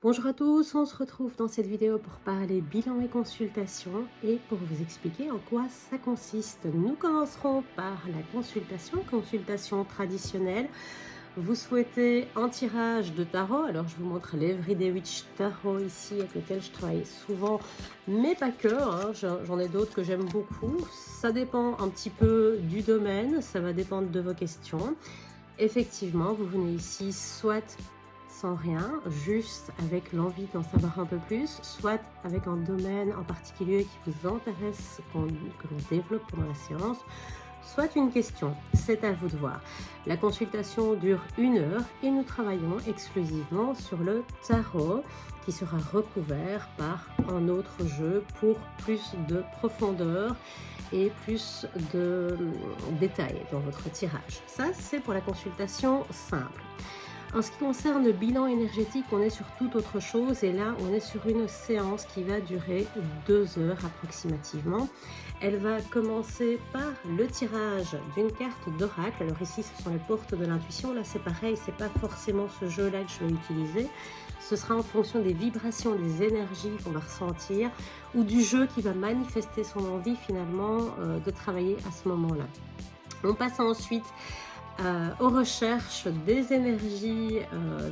Bonjour à tous, on se retrouve dans cette vidéo pour parler bilan et consultation et pour vous expliquer en quoi ça consiste. Nous commencerons par la consultation traditionnelle. Vous souhaitez un tirage de tarot, alors je vous montre l'Everyday Witch Tarot ici avec lequel je travaille souvent, mais pas que, hein, j'en ai d'autres que j'aime beaucoup. Ça dépend un petit peu du domaine, ça va dépendre de vos questions. Effectivement, vous venez ici soit sans rien, juste avec l'envie d'en savoir un peu plus, soit avec un domaine en particulier qui vous intéresse, que l'on développe pendant la séance, soit une question. C'est à vous de voir. La consultation dure 1 heure et nous travaillons exclusivement sur le tarot qui sera recouvert par un autre jeu pour plus de profondeur et plus de détails dans votre tirage. Ça, c'est pour la consultation simple. En ce qui concerne le bilan énergétique, on est sur toute autre chose et là, on est sur une séance qui va durer 2 heures approximativement. Elle va commencer par le tirage d'une carte d'oracle. Alors ici, ce sont les portes de l'intuition. Là, c'est pareil, c'est pas forcément ce jeu-là que je vais utiliser. Ce sera en fonction des vibrations, des énergies qu'on va ressentir ou du jeu qui va manifester son envie finalement de travailler à ce moment-là. On passe ensuite aux recherches des énergies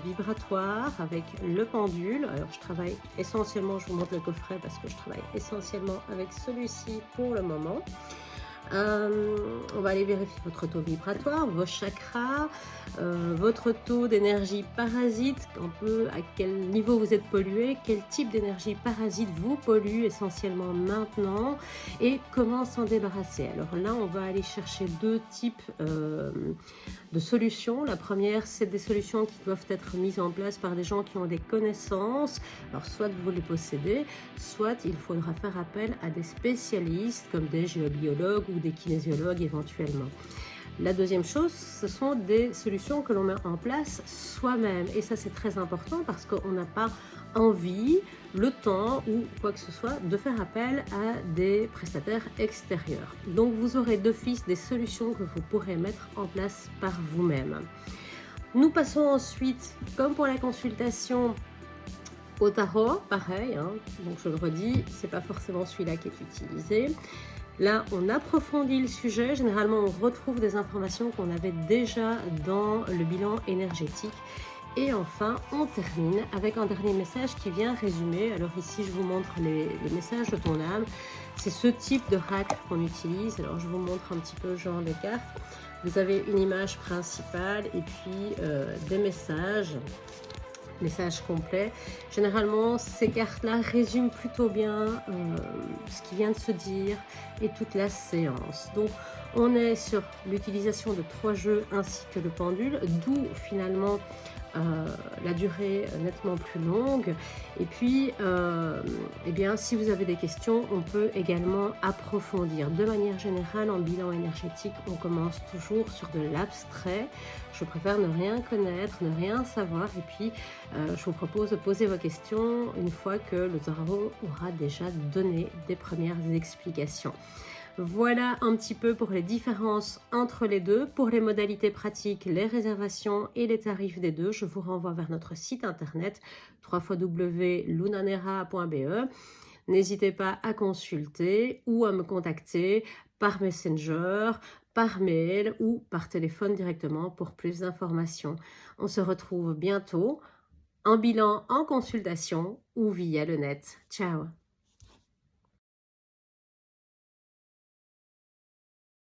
vibratoires avec le pendule. Alors je travaille essentiellement, je vous montre le coffret parce que je travaille essentiellement avec celui-ci pour le moment. On va aller vérifier votre taux vibratoire, vos chakras, votre taux d'énergie parasite, à quel niveau vous êtes pollué, quel type d'énergie parasite vous pollue essentiellement maintenant et comment s'en débarrasser. Alors là, on va aller chercher deux types de solutions. La première, c'est des solutions qui doivent être mises en place par des gens qui ont des connaissances. Alors soit vous les possédez, soit il faudra faire appel à des spécialistes comme des géobiologues ou des kinésiologues éventuellement. La deuxième chose, ce sont des solutions que l'on met en place soi-même. Et ça, c'est très important parce qu'on n'a pas envie, le temps ou quoi que ce soit de faire appel à des prestataires extérieurs. Donc, vous aurez d'office des solutions que vous pourrez mettre en place par vous-même. Nous passons ensuite, comme pour la consultation, au tarot, pareil, hein, donc je le redis, c'est pas forcément celui-là qui est utilisé. Là, on approfondit le sujet. Généralement, on retrouve des informations qu'on avait déjà dans le bilan énergétique. Et enfin, on termine avec un dernier message qui vient résumer. Alors ici, je vous montre les messages de ton âme. C'est ce type de rack qu'on utilise. Alors, je vous montre un petit peu le genre de cartes. Vous avez une image principale et puis des messages complet. Généralement, ces cartes-là résument plutôt bien ce qui vient de se dire et toute la séance. Donc, on est sur l'utilisation de 3 jeux ainsi que le pendule, d'où finalement la durée nettement plus longue. Et puis, eh bien, si vous avez des questions, on peut également approfondir. De manière générale, en bilan énergétique, on commence toujours sur de l'abstrait. Je préfère ne rien connaître, ne rien savoir. Et puis, je vous propose de poser vos questions une fois que le tarot aura déjà donné des premières explications. Voilà un petit peu pour les différences entre les deux. Pour les modalités pratiques, les réservations et les tarifs des deux, je vous renvoie vers notre site internet www.lunanera.be. N'hésitez pas à consulter ou à me contacter par Messenger, par mail ou par téléphone directement pour plus d'informations. On se retrouve bientôt en bilan, en consultation ou via le net. Ciao!